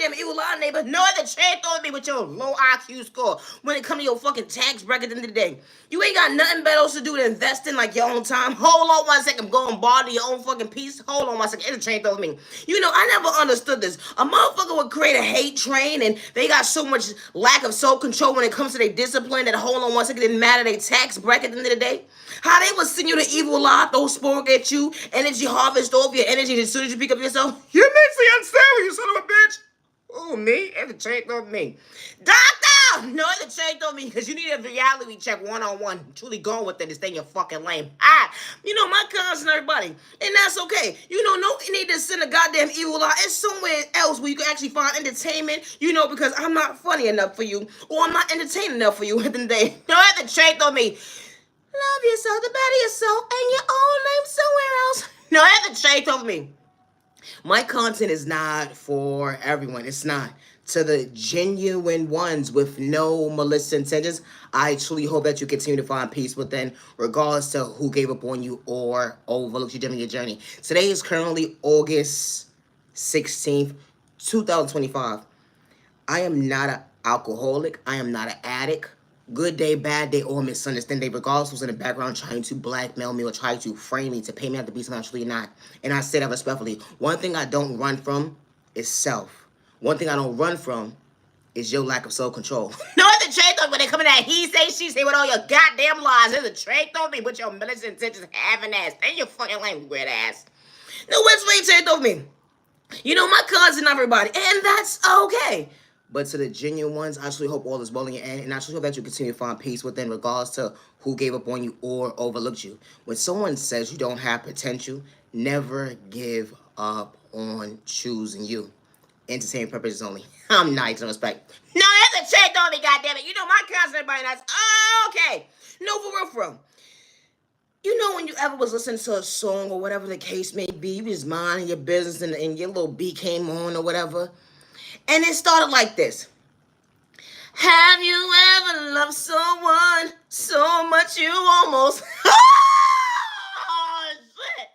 goddamn evil eye neighbor. No other trade throwing me with your low IQ score when it comes to your fucking tax bracket at the end of the day. You ain't got nothing better else to do than invest in like your own time. Hold on 1 second, go and borrow your own fucking piece. Hold on 1 second, it'll trade throwing me. You know, I never understood this. A motherfucker would create a hate train and they got so much lack of self-control when it comes to their discipline that hold on 1 second, it didn't matter their tax bracket at the end of the day. How they would send you the evil eye, throw spork at you, energy harvest off your energy as soon as you pick up yourself. You're mentally unstable, you son of a bitch. Oh, me? It checked on me. Doctor! No, it checked on me because you need a reality check one-on-one. Truly going with it and staying your fucking lame. You know, my constant everybody. And that's okay. You know, no need to send a goddamn evil eye. It's somewhere else where you can actually find entertainment, you know, because I'm not funny enough for you or I'm not entertaining enough for you at the end of the day. No, it checked on me. Love yourself, the better yourself, and your own name somewhere else. No, it checked on me. My content is not for everyone. It's not. To the genuine ones with no malicious intentions, I truly hope that you continue to find peace within, regardless to who gave up on you or overlooked you during your journey. Today is currently August 16th, 2025. I am not an alcoholic. I am not an addict. Good day, bad day, or misunderstand day, regardless who's in the background trying to blackmail me or try to frame me to pay me out to be something I'm truly not. And I say that respectfully. One thing I don't run from is self. One thing I don't run from is your lack of self-control. No other trade talk when they come in that he say, she say with all your goddamn lies. There's a trade talk me with your militant intentions having ass. Stay your fucking lane, weird ass. No, what's way trade talk me? You know, my cousin, everybody, and that's okay. But to the genuine ones, I truly hope all is well in your end, and I truly hope that you continue to find peace within regards to who gave up on you or overlooked you. When someone says you don't have potential, never give up on choosing you. Entertainment purposes only. I'm not gonna respect. No, that's a check on me, goddammit. You know my cousin, everybody, that's okay. No, for real, for real. You know when you ever was listening to a song or whatever the case may be, you was minding your business and your little beat came on or whatever. And it started like this. Have you ever loved someone so much you almost... Oh, shit.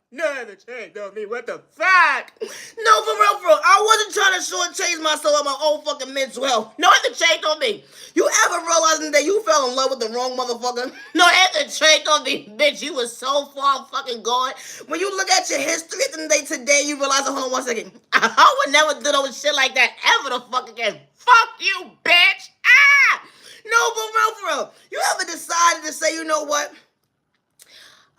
Nothing changed on me. What the fuck? No, for real, for real. I wasn't trying to shortchange myself on my own fucking mental health. Nothing changed on me. You ever realizing that you fell in love with the wrong motherfucker? No, nothing changed on me, bitch. You was so far fucking gone. When you look at your history at the end of the day today, you realize, hold on 1 second. I would never do no shit like that ever the fuck again. Fuck you, bitch. No, for real. You ever decided to say, you know what?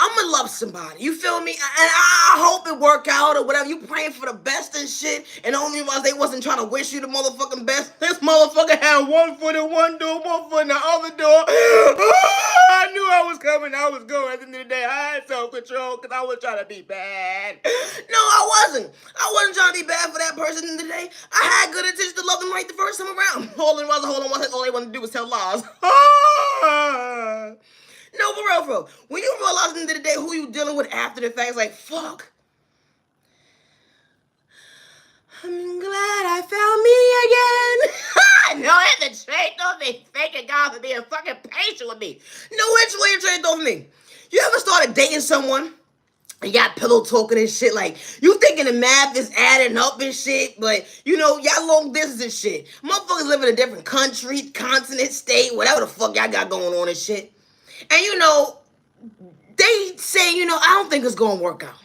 I'm gonna love somebody, you feel me? And I hope it work out or whatever. You praying for the best and shit, and only realize they wasn't trying to wish you the motherfucking best. This motherfucker had 1 foot in one door, 1 foot in the other door. I knew I was coming, I was going. At the end of the day, I had self-control because I was trying to be bad. No, I wasn't. I wasn't trying to be bad for that person at the end of the day. I had good intentions to love them right the first time around. All they wanted to do was tell lies. No, for real, for real. When you realize at the end of the day who you dealing with after the fact, it's like, fuck. I'm glad I found me again. No, it's a trade off me. Thanking God for being fucking patient with me. No, it's way a trade off me. You ever started dating someone and got pillow talking and shit? Like, you thinking the math is adding up and shit, but, you know, y'all long distance and shit. Motherfuckers live in a different country, continent, state, whatever the fuck y'all got going on and shit. And, you know, they say, you know, I don't think it's going to work out.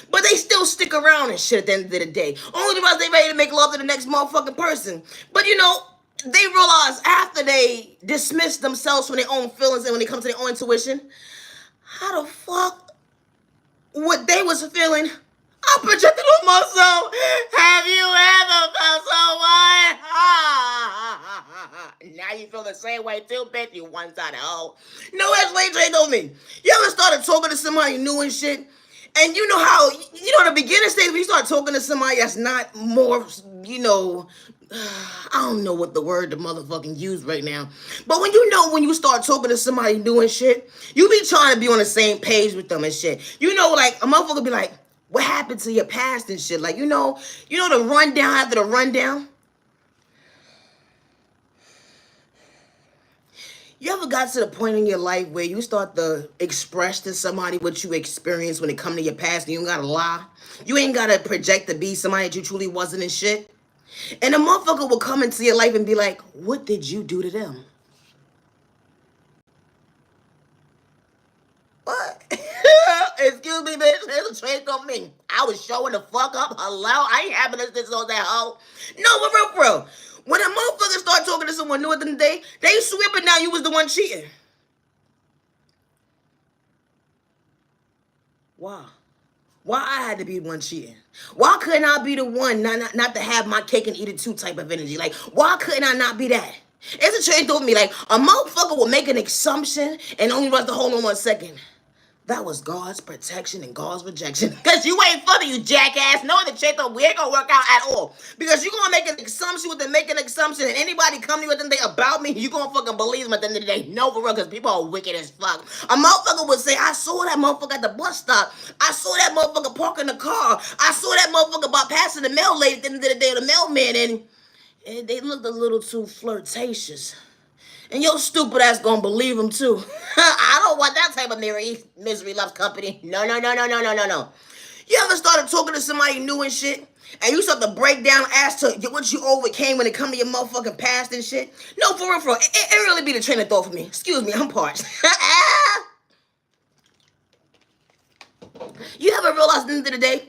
But they still stick around and shit at the end of the day. Only because they ready to make love to the next motherfucking person. But, you know, they realize after they dismiss themselves from their own feelings and when it comes to their own intuition, how the fuck what they was feeling, I projected on myself. Have you ever felt someone? Now you feel the same way too, bitch. You one-sided hoe. No, that's way trade on me. You ever started talking to somebody new and shit? And you know how, you know, the beginning stage when you start talking to somebody that's not more, you know, I don't know what the word to motherfucking use right now. But when you know when you start talking to somebody new and shit, you be trying to be on the same page with them and shit. You know, like, a motherfucker be like, what happened to your past and shit? Like, you know the rundown after the rundown? You ever got to the point in your life where you start to express to somebody what you experienced when it come to your past and you don't gotta lie? You ain't gotta project to be somebody that you truly wasn't and shit. And a motherfucker will come into your life and be like, what did you do to them? What? Excuse me, bitch. There's a trick on me. I was showing the fuck up. Hello? I ain't having this on that hoe. No, but real, bro. When a motherfucker start talking to someone new at the end of the day, they swear now you was the one cheating. Why? Why I had to be the one cheating? Why couldn't I be the one not to have my cake and eat it too type of energy? Like, why couldn't I not be that? It's a train through me. Like, a motherfucker will make an assumption and only runs to hold on 1 second. That was God's protection and God's rejection. Because you ain't funny, you jackass. Knowing the shit though, we ain't gonna work out at all. Because you gonna make an assumption with them making an assumption, and anybody come to you with them about me, you gonna fucking believe them at the end of the day. No, for real, because people are wicked as fuck. A motherfucker would say, I saw that motherfucker at the bus stop. I saw that motherfucker parking the car. I saw that motherfucker about passing the mail lady at the end of the day, or the mailman, and they looked a little too flirtatious. And your stupid ass gonna believe him too. I don't want that type of misery loves company. No, no, no, no, no, no, no, no. You ever started talking to somebody new and shit, and you start to break down as to what you overcame when it come to your motherfucking past and shit? No, for real, for real. It really be the train of thought for me. Excuse me, I'm parched. You ever realize at the end of the day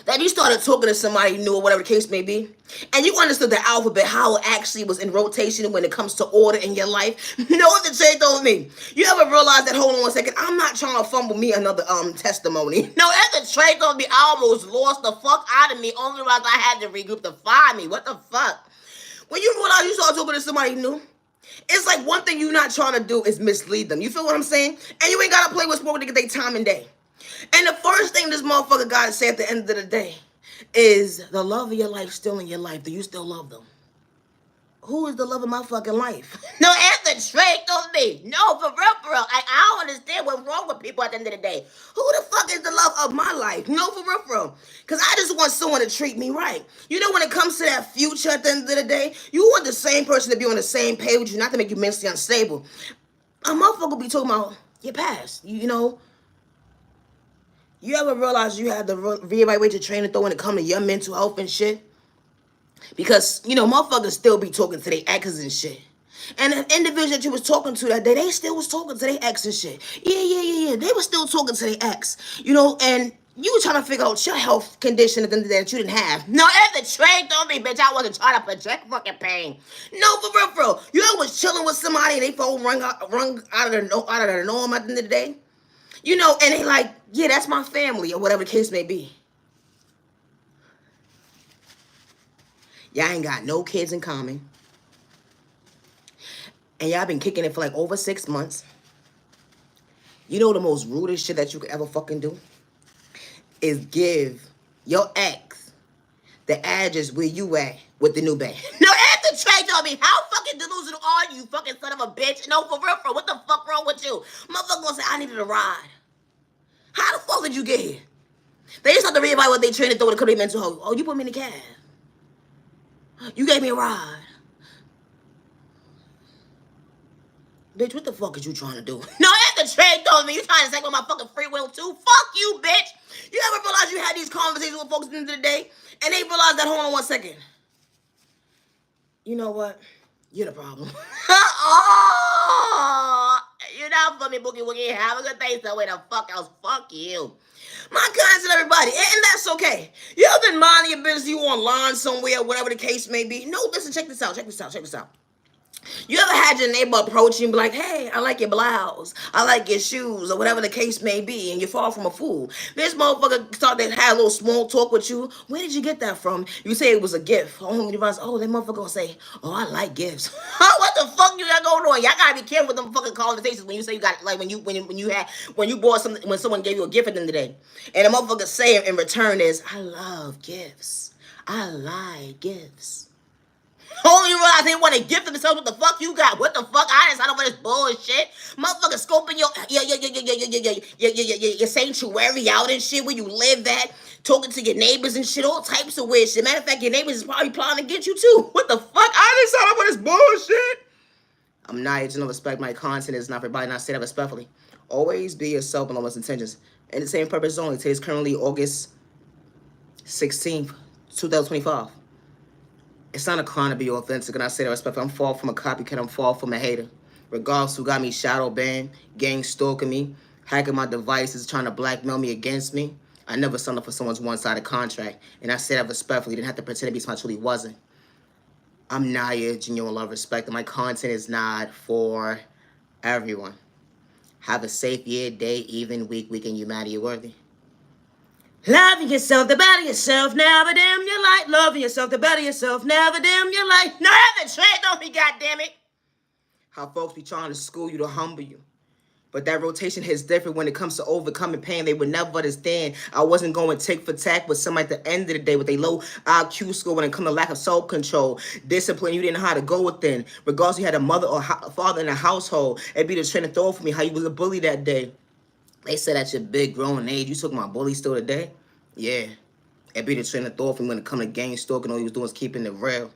that you started talking to somebody new or whatever the case may be, and you understood the alphabet, how it actually was in rotation when it comes to order in your life? You know what the trade told me? You ever realize that, hold on 1 second, I'm not trying to fumble me another testimony. No, as the trade told me, I almost lost the fuck out of me, only realized I had to regroup to find me. What the fuck? When you realize you start talking to somebody new, it's like one thing you're not trying to do is mislead them. You feel what I'm saying? And you ain't gotta play with sport to get their time and day. And the first thing this motherfucker gotta say at the end of the day is, the love of your life still in your life. Do you still love them? Who is the love of my fucking life? No, answer straight on me. No, for real, for real. I don't understand what's wrong with people at the end of the day. Who the fuck is the love of my life? No, for real, for real. Because I just want someone to treat me right. You know, when it comes to that future at the end of the day, you want the same person to be on the same page with you, not to make you mentally unstable. A motherfucker be talking about your past, you know. You ever realize you have to reevaluate your train of thought when it comes to your mental health and shit? Because, you know, motherfuckers still be talking to their exes and shit. And the individual that you was talking to that day, they still was talking to their ex and shit. Yeah. They were still talking to their ex. You know, and you were trying to figure out your health condition at the end of the day that you didn't have. No, at the train told me, bitch, I wasn't trying to project fucking pain. No, for real, for real. You ever was chilling with somebody and they phone rung out of the norm at the end of the day? You know, and they like, yeah, that's my family, or whatever the case may be. Y'all ain't got no kids in common. And y'all been kicking it for like over 6 months. You know the most rudest shit that you could ever fucking do? Is give your ex the address where you at with the new bag. No, after Trey told me, how fucking delusional are you, fucking son of a bitch? No, for real, what the fuck wrong with you? Motherfucker gonna say, I needed a ride. How the fuck did you get here? They just have to reevaluate what they trained to throw when it comes to mental health. Oh, you put me in the cab. You gave me a ride. Bitch, what the fuck is you trying to do? No, after Trey told me, you trying to take on my fucking free will too? Fuck you, bitch. You ever realize you had these conversations with folks at the end of the day, and they realize that, hold on 1 second. You know what? You're the problem. Oh, you're not for me, Boogie Woogie. Have a good day, so where the fuck else? Fuck you. My kinds and everybody, and that's okay. You ever been minding your business, you online somewhere, whatever the case may be? No, listen, check this out. You ever had your neighbor approach you and be like, hey, I like your blouse, I like your shoes, or whatever the case may be, and you fall from a fool? This motherfucker started to have a little small talk with you. Where did you get that from? You say it was a gift. Oh, you realize, oh, that motherfucker gonna say, oh, I like gifts. What the fuck you got going on? Y'all gotta be careful with them fucking conversations when you say you got, like, when you bought something, when someone gave you a gift at the end of the day, and the motherfucker saying in return is, I love gifts, I like gifts. Only realize they want to gift themselves. What the fuck you got? What the fuck? I didn't sign up for this bullshit. Motherfucker scoping your sanctuary out and shit, where you live at, talking to your neighbors and shit, all types of weird shit. Matter of fact, your neighbors is probably planning to get you too. What the fuck? I didn't sign up for this bullshit. I'm not agent of respect. My content is not for everybody, not say that respectfully. Always be yourself and lowest intentions. And the same purpose only. Today is currently August 16th, 2025. It's not a crime to be authentic, and I say that respectfully. I'm far from a copycat. I'm far from a hater. Regardless who got me shadow banned, gang stalking me, hacking my devices, trying to blackmail me against me. I never signed up for someone's one-sided contract, and I say that respectfully. Didn't have to pretend to be something I truly wasn't. I'm not your genuine love, respect, and my content is not for everyone. Have a safe year, day, evening, week, weekend. Humanity worthy. Loving yourself, the better yourself, never dim your light. Loving yourself, the better yourself, never dim your light. No other trade on me, goddammit. How folks be trying to school you to humble you. But that rotation hits different when it comes to overcoming pain. They would never understand. I wasn't going tick for tack with somebody at the end of the day with a low IQ score when it comes to lack of self-control, discipline. You didn't know how to go within. Regardless, you had a mother or father in the household. It'd be the train of thought for me how you was a bully that day. They said at your big grown age, you took my bully still today? Yeah. It'd be the train of thought for me when it comes to gang stalking. All you was doing is keeping it real.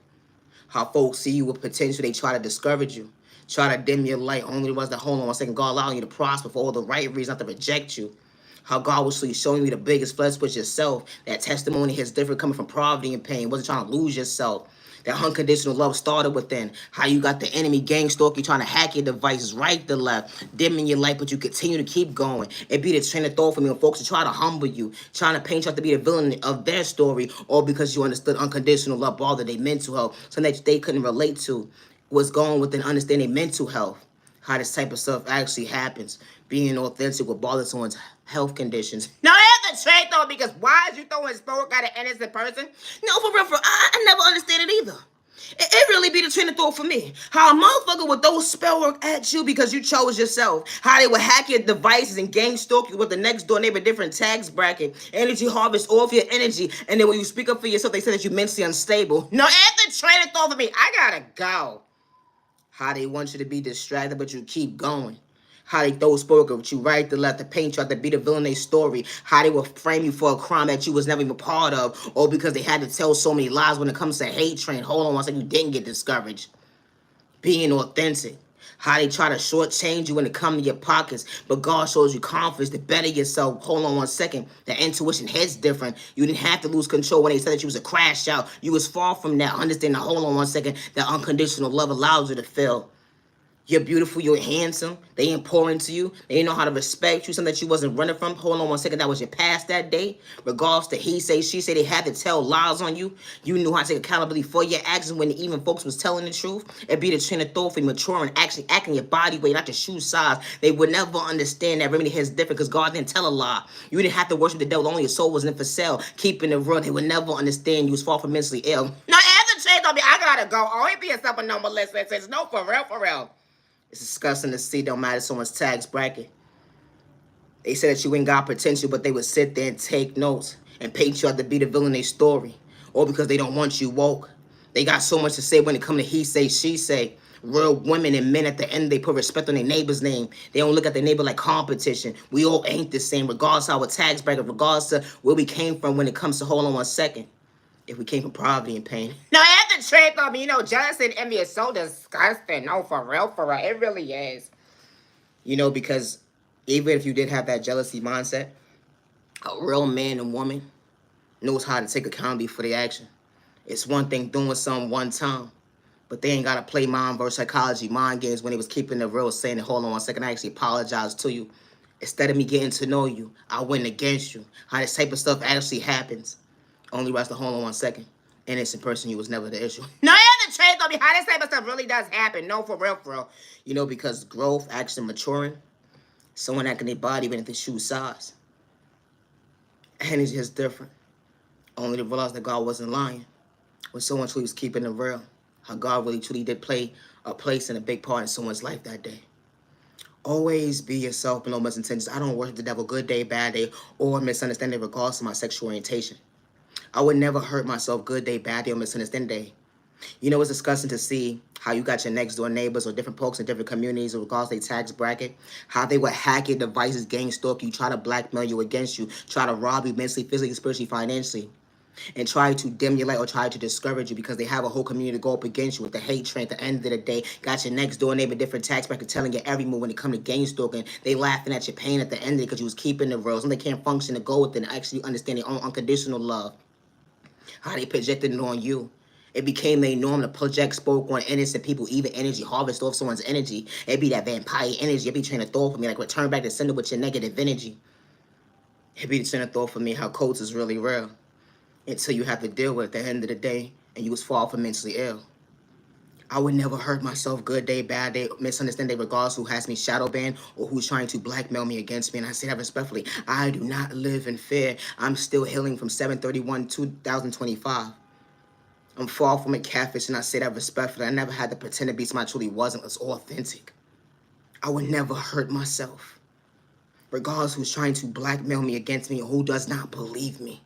How folks see you with potential, they try to discourage you. Try to dim your light. Only was that hold on one second, God allowing you to prosper for all the right reasons, not to reject you. How God was showing you the biggest flesh with yourself. That testimony is different coming from poverty and pain. Wasn't trying to lose yourself. That unconditional love started within. How you got the enemy gang stalking, trying to hack your devices right to left, dimming your light, but you continue to keep going. It be the train of thought for me when folks to try to humble you, trying to paint you out to be the villain of their story, all because you understood unconditional love bothered their mental health, something that they couldn't relate to. Was going within understanding mental health. How this type of stuff actually happens. Being authentic with bother someone's health conditions. No, that's the trade though, because why is you throwing smoke at an innocent person? No, for real, I never understood it either. It really be the train of thought for me. How a motherfucker would throw spell work at you because you chose yourself. How they would hack your devices and gang stalk you with the next door neighbor, different tax bracket. Energy harvest off your energy. And then when you speak up for yourself, they say that you're mentally unstable. No, it's the train of thought for me. I gotta go. How they want you to be distracted, but you keep going. How they throw spoke with you right to left to paint you out to be the villain of their story. How they will frame you for a crime that you was never even part of. Or because they had to tell so many lies when it comes to hate train. Hold on one second, you didn't get discouraged. Being authentic. How they try to shortchange you when it comes to your pockets. But God shows you confidence to better yourself. Hold on one second. The intuition hits different. You didn't have to lose control when they said that you was a crash out. You was far from that. Understand that, hold on one second. That unconditional love allows you to feel. You're beautiful, you're handsome. They ain't pouring into you. They ain't know how to respect you, something that you wasn't running from. Hold on one second, that was your past that day. Regardless to he say, she say, they had to tell lies on you. You knew how to take accountability for your actions when even folks was telling the truth. It'd be the train of thought for you maturing, actually acting your body weight, not your shoe size. They would never understand that remedy is different because God didn't tell a lie. You didn't have to worship the devil, only your soul wasn't for sale. Keeping it real, they would never understand you was far from mentally ill. No, as a change on me, I gotta go. Oh, it be a simple number list that says no, for real, for real. It's disgusting to see, don't matter someone's tax bracket. They said that you ain't got potential, but they would sit there and take notes and paint you out to be the villain of their story. Or because they don't want you woke. They got so much to say when it comes to he say, she say. Real women and men at the end, they put respect on their neighbor's name. They don't look at their neighbor like competition. We all ain't the same, regardless of our tax bracket, regardless of where we came from when it comes to, hold on one second. If we came from poverty and pain. No, I have to trade on me. You know, jealousy and envy is so disgusting. No, for real, it really is. You know, because even if you did have that jealousy mindset, a real man and woman knows how to take accountability for their action. It's one thing doing something one time, but they ain't got to play mind versus psychology mind games when they was keeping it real, saying, hold on one second, I actually apologize to you. Instead of me getting to know you, I went against you. How this type of stuff actually happens. Only rest to hold on one second. Innocent person, you was never the issue. No, you have to trade on me. How this type of stuff really does happen. No, for real, for real. You know, because growth, action, maturing, someone acting their body even if they shoe size. Energy is different. Only to realize that God wasn't lying. When someone truly was keeping it real. How God really truly did play a place and a big part in someone's life that day. Always be yourself below misintentions. I don't worship the devil good day, bad day, or misunderstanding regardless of my sexual orientation. I would never hurt myself good day, bad day, or misunderstanding day. You know, it's disgusting to see how you got your next door neighbors or different folks in different communities regardless of their tax bracket, how they would hack your devices, gang stalk you, try to blackmail you against you, try to rob you mentally, physically, spiritually, financially. and try to dim your light or try to discourage you because they have a whole community to go up against you with the hate train. At the end of the day, got your next door neighbor, different tax bracket, telling you every move when it come to gang stalking. They laughing at your pain at the end of it because you was keeping the rules and they can't function to go with it and actually understand their own unconditional love. How they projected it on you. It became their norm to project spoke on innocent people, even energy, harvest off someone's energy. It be that vampire energy. It be trying to throw for me, like return back to sender with your negative energy. It be trying to throw for me how codes is really real. Until you have to deal with it at the end of the day, and you was far from mentally ill. I would never hurt myself, good day, bad day, misunderstand day, regardless who has me shadow banned or who's trying to blackmail me against me. And I say that respectfully. I do not live in fear. I'm still healing from 7/31/2025. I'm far from a catfish, and I say that respectfully. I never had to pretend to be somebody I truly wasn't. It's authentic. I would never hurt myself, regardless who's trying to blackmail me against me or who does not believe me.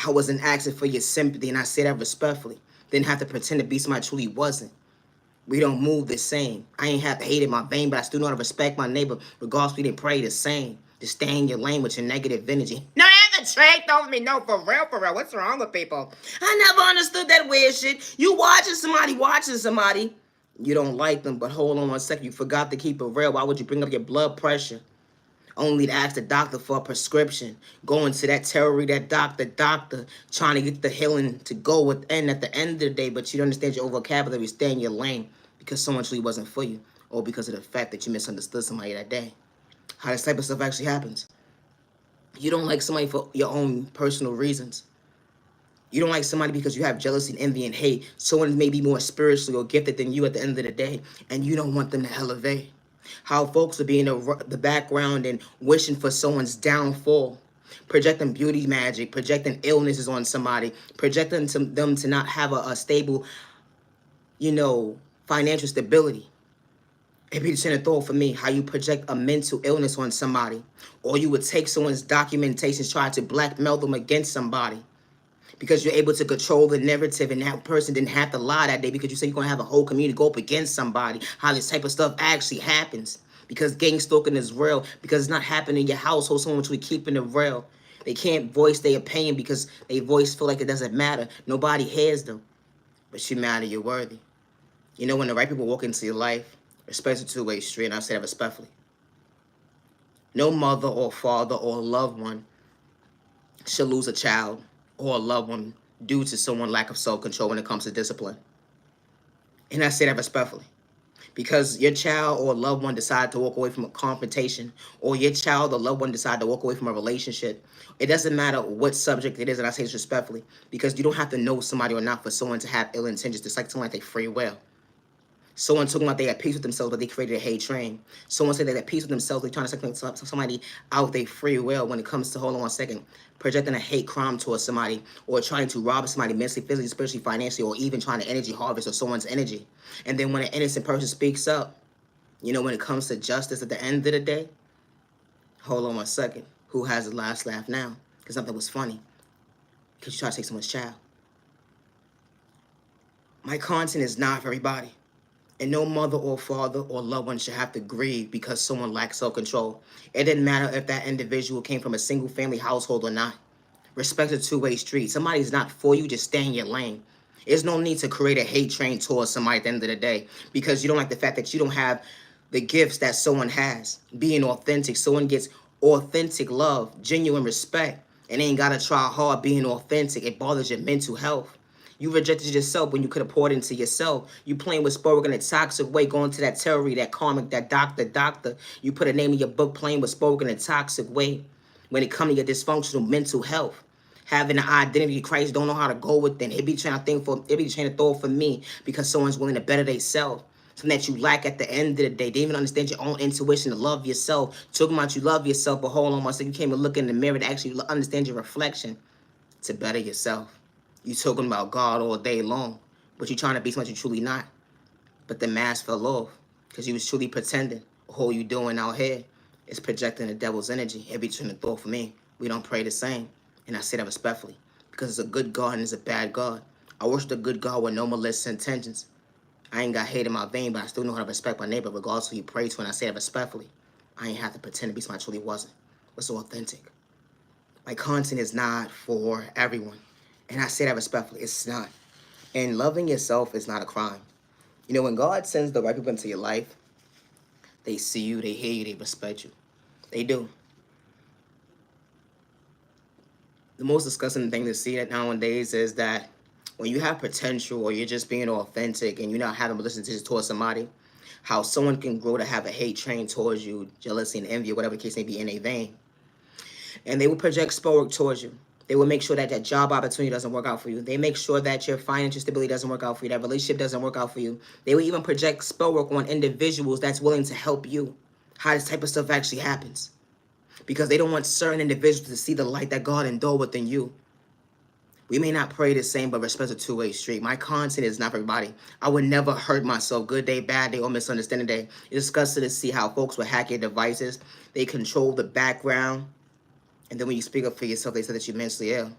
I wasn't asking for your sympathy, and I say that respectfully. Didn't have to pretend to be somebody I truly wasn't. We don't move the same. I ain't have hate in my vein, but I still know how to respect my neighbor, regardless we didn't pray the same. Just stay in your lane with your negative energy. No, the trade told me no, for real, for real. What's wrong with people? I never understood that weird shit. You watching somebody. You don't like them, but hold on 1 second. You forgot to keep it real. Why would you bring up your blood pressure? Only to ask the doctor for a prescription. Going to that terror, that doctor, trying to get the healing to go within at the end of the day, but you don't understand your vocabulary, stay in your lane because someone truly wasn't for you, or because of the fact that you misunderstood somebody that day. How this type of stuff actually happens. You don't like somebody for your own personal reasons. You don't like somebody because you have jealousy and envy and hate. Someone may be more spiritually or gifted than you at the end of the day, and you don't want them to elevate. How folks will be in the background and wishing for someone's downfall, projecting beauty magic, projecting illnesses on somebody, projecting them to not have a stable, financial stability. It'd be the thought for me how you project a mental illness on somebody, or you would take someone's documentations, try to blackmail them against somebody. Because you're able to control the narrative, and that person didn't have to lie that day because you say you're going to have a whole community go up against somebody. How this type of stuff actually happens. Because gang stalking is real. Because it's not happening in your household. Someone which we keeping it real. They can't voice their opinion because they voice feel like it doesn't matter. Nobody hears them. But you matter, you're worthy. You know, when the right people walk into your life, especially two-way street, and I say that respectfully. No mother or father or loved one should lose a child or a loved one due to someone's lack of self-control when it comes to discipline. And I say that respectfully. Because your child or loved one decide to walk away from a confrontation, or your child or loved one decide to walk away from a relationship, it doesn't matter what subject it is, and I say this respectfully, because you don't have to know somebody or not for someone to have ill intentions, just like someone like they free will. Someone talking about they at peace with themselves, but they created a hate train. Someone said they at peace with themselves, they're trying to suck somebody out their free will when it comes to, hold on 1 second, projecting a hate crime towards somebody, or trying to rob somebody mentally, physically, spiritually, financially, or even trying to energy harvest of someone's energy. And then when an innocent person speaks up, when it comes to justice at the end of the day, hold on 1 second, who has the last laugh now? Because something was funny. Because you try to take someone's child. My content is not for everybody. And no mother or father or loved one should have to grieve because someone lacks self-control. It didn't matter if that individual came from a single family household or not. Respect a two-way street. Somebody's not for you, just stay in your lane. There's no need to create a hate train towards somebody at the end of the day because you don't like the fact that you don't have the gifts that someone has. Being authentic. Someone gets authentic love, genuine respect, and ain't got to try hard being authentic. It bothers your mental health. You rejected yourself when you could have poured into yourself. You playing with Spoke in a toxic way, going to that terror, that karmic, that doctor. You put a name in your book playing with Spoke in a toxic way when it comes to your dysfunctional mental health. Having an identity crisis, don't know how to go with it. It be trying to throw for me because someone's willing to better themselves. Something that you lack at the end of the day. They even understand your own intuition to love yourself. Talking about you love yourself, but hold on one second. You can't even look in the mirror to actually understand your reflection to better yourself. You talking about God all day long, but you trying to be something you truly not. But the mask fell off because you was truly pretending. All you doing out here is projecting the devil's energy. Every turn of thought for me. We don't pray the same. And I say that respectfully because it's a good God and it's a bad God. I worship a good God with no malicious intentions. I ain't got hate in my vein, but I still know how to respect my neighbor regardless of who you pray to, and I say that respectfully. I ain't have to pretend to be somebody I truly wasn't. What's so authentic? My content is not for everyone. And I say that respectfully. It's not. And loving yourself is not a crime. You know, when God sends the right people into your life, they see you, they hear you, they respect you. They do. The most disgusting thing to see that nowadays is that when you have potential or you're just being authentic and you're not having to listen to towards somebody, how someone can grow to have a hate train towards you, jealousy and envy, or whatever the case may be in a vein. And they will project sport work towards you. They will make sure that that job opportunity doesn't work out for you. They make sure that your financial stability doesn't work out for you, that relationship doesn't work out for you. They will even project spell work on individuals that's willing to help you. How this type of stuff actually happens. Because they don't want certain individuals to see the light that God endowed within you. We may not pray the same, but respect's a two-way street. My content is not for everybody. I would never hurt myself. Good day, bad day, or misunderstanding day. It's disgusting to see how folks will hack your devices. They control the background. And then when you speak up for yourself, they say that you're mentally ill.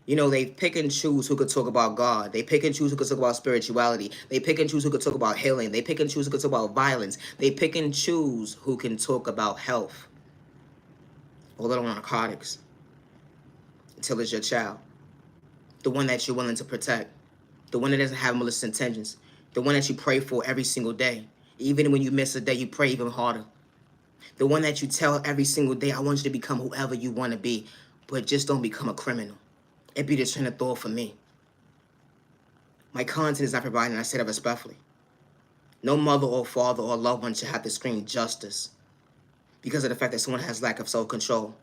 You know, they pick and choose who could talk about God. They pick and choose who could talk about spirituality. They pick and choose who could talk about healing. They pick and choose who could talk about violence. They pick and choose who can talk about health or little narcotics until it's your child. The one that you're willing to protect. The one that doesn't have malicious intentions. The one that you pray for every single day. Even when you miss a day, you pray even harder. The one that you tell every single day, I want you to become whoever you want to be, but just don't become a criminal. It be the train of thought for me. My content is not provided, and I say that respectfully. No mother or father or loved one should have to scream justice because of the fact that someone has lack of self-control.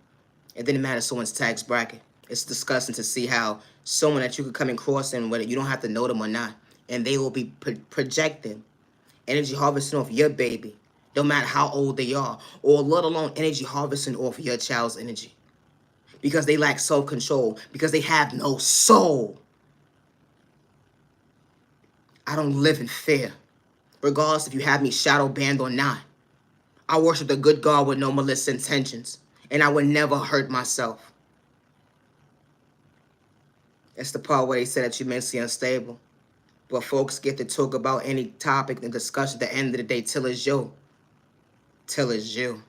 It didn't matter someone's tax bracket. It's disgusting to see how someone that you could come and cross in, whether you don't have to know them or not, and they will be projecting energy harvesting off your baby, no matter how old they are, or let alone energy harvesting off your child's energy. Because they lack self-control, because they have no soul. I don't live in fear, regardless if you have me shadow banned or not. I worship the good God with no malicious intentions, and I would never hurt myself. It's the part where they say that you're mentally unstable. But folks get to talk about any topic and discussion at the end of the day till it's you. Till it's you.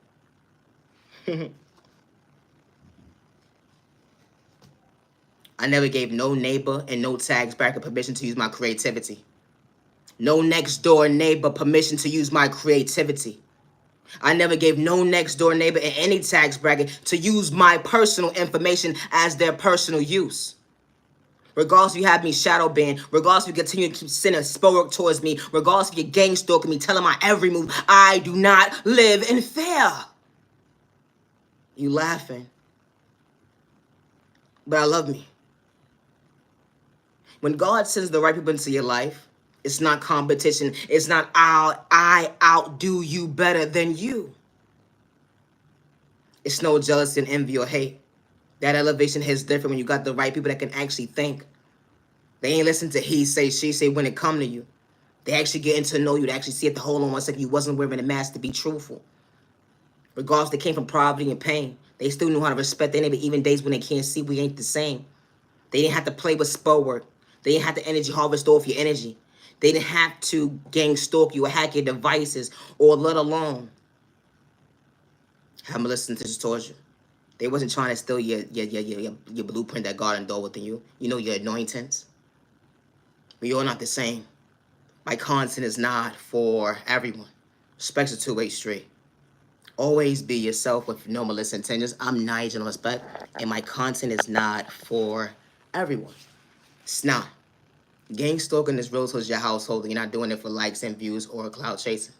I never gave no neighbor and no tax bracket permission to use my creativity. No next door neighbor permission to use my creativity. I never gave no next door neighbor in any tax bracket to use my personal information as their personal use. Regardless if you have me shadow banned, regardless if you continue to keep sending spell work towards me, regardless if you're gang stalking me, telling my every move, I do not live in fear. You laughing. But I love me. When God sends the right people into your life, it's not competition. It's not I outdo you better than you. It's no jealousy and envy or hate. That elevation hits different when you got the right people that can actually think. They ain't listen to he say, she say when it come to you. They actually getting to know you. They actually see it the whole on 1 second. You wasn't wearing a mask to be truthful. Regardless, they came from poverty and pain. They still knew how to respect their neighbor even days when they can't see we ain't the same. They didn't have to play with spell work. They didn't have to energy harvest off your energy. They didn't have to gang stalk you or hack your devices or let alone have malicious intentions towards you. They wasn't trying to steal your blueprint that God endowed within you. You know, your anointings. We all not the same. My content is not for everyone. Respect's a two-way street. Always be yourself with no malicious intentions. I'm Nigel and respect, and my content is not for everyone. It's not. Gang stalking is real towards your household, and you're not doing it for likes and views or clout chasing.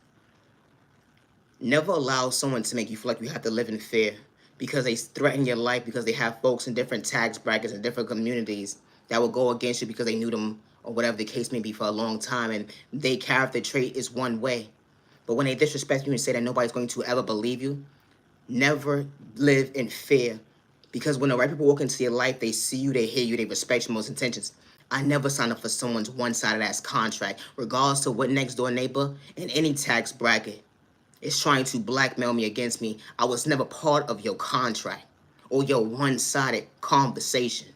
Never allow someone to make you feel like you have to live in fear because they threaten your life, because they have folks in different tax brackets and different communities that will go against you because they knew them or whatever the case may be for a long time, and their character trait is one way. But when they disrespect you and say that nobody's going to ever believe you, never live in fear. Because when the right people walk into your life, they see you, they hear you, they respect your most intentions. I never signed up for someone's one-sided ass contract, regardless to what next door neighbor in any tax bracket is trying to blackmail me against me. I was never part of your contract or your one-sided conversation.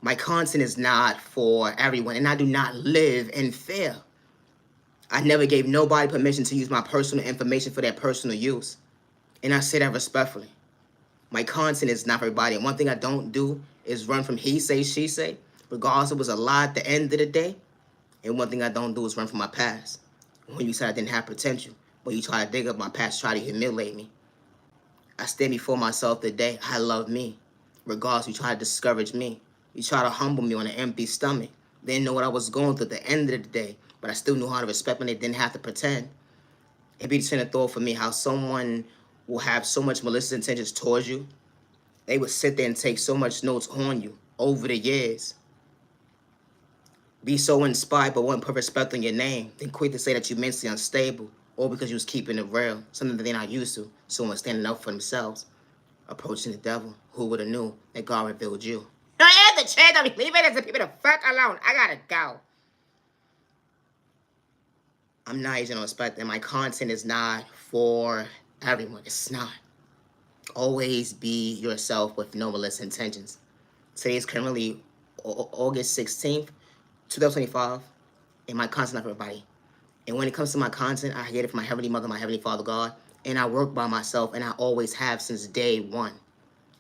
My content is not for everyone, and I do not live in fear. I never gave nobody permission to use my personal information for their personal use. And I say that respectfully. My content is not for everybody. And one thing I don't do is run from he say, she say, Regardless, it was a lie at the end of the day. And one thing I don't do is run from my past. When you said I didn't have potential, when you try to dig up my past, try to humiliate me, I stand before myself today. I love me. Regardless, you try to discourage me. You try to humble me on an empty stomach. They didn't know what I was going through at the end of the day, but I still knew how to respect when they didn't have to pretend. It'd be the train of thought for me how someone will have so much malicious intentions towards you. They would sit there and take so much notes on you over the years. Be so inspired but wouldn't put respect on your name. Then quick to say that you're mentally unstable or because you was keeping it real. Something that they're not used to. Someone standing up for themselves. Approaching the devil. Who would have knew that God revealed you? I had the chance. I'm leaving as the people the fuck alone. I gotta go. I'm not using no respect, and my content is not for everyone. It's not. Always be yourself with no malicious intentions. Today is currently August 16th, 2025, and my content not for everybody. And when it comes to my content, I get it from my Heavenly Mother, my Heavenly Father God, and I work by myself, and I always have since day one.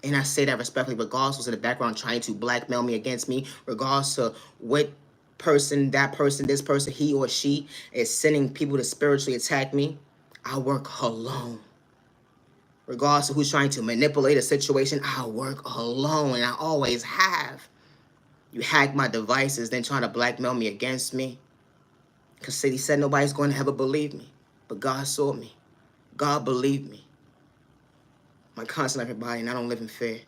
And I say that respectfully, regardless who's in the background trying to blackmail me against me, regardless to what person, that person, this person, he or she is sending people to spiritually attack me, I work alone. Regardless of who's trying to manipulate a situation, I work alone, and I always have. You hack my devices, then trying to blackmail me against me. Because he said nobody's going to ever believe me. But God saw me. God believed me. My constant everybody, and I don't live in fear.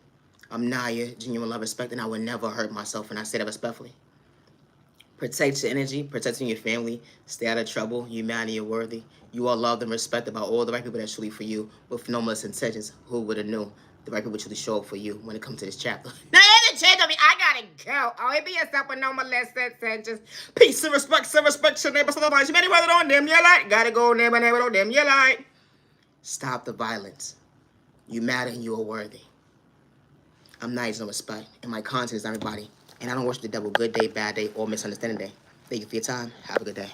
I'm Naya, genuine love, respect, and I would never hurt myself, and I say that respectfully. Protect your energy, protecting your family, stay out of trouble, humanity are worthy. You are loved and respected by all the right people that truly for you, with no malicious intentions. Who would have knew the right people truly show up for you when it comes to this chapter? Now, you have to change on me. I gotta go. Always be yourself with no malicious intentions. Peace and respect, your neighbor, sometimes you many whether on them you like. Gotta go, neighbor, on them you like. Stop the violence. You matter and you are worthy. I'm nice and respect, and my content is everybody. And I don't worship the devil good day, bad day, or misunderstanding day. Thank you for your time. Have a good day.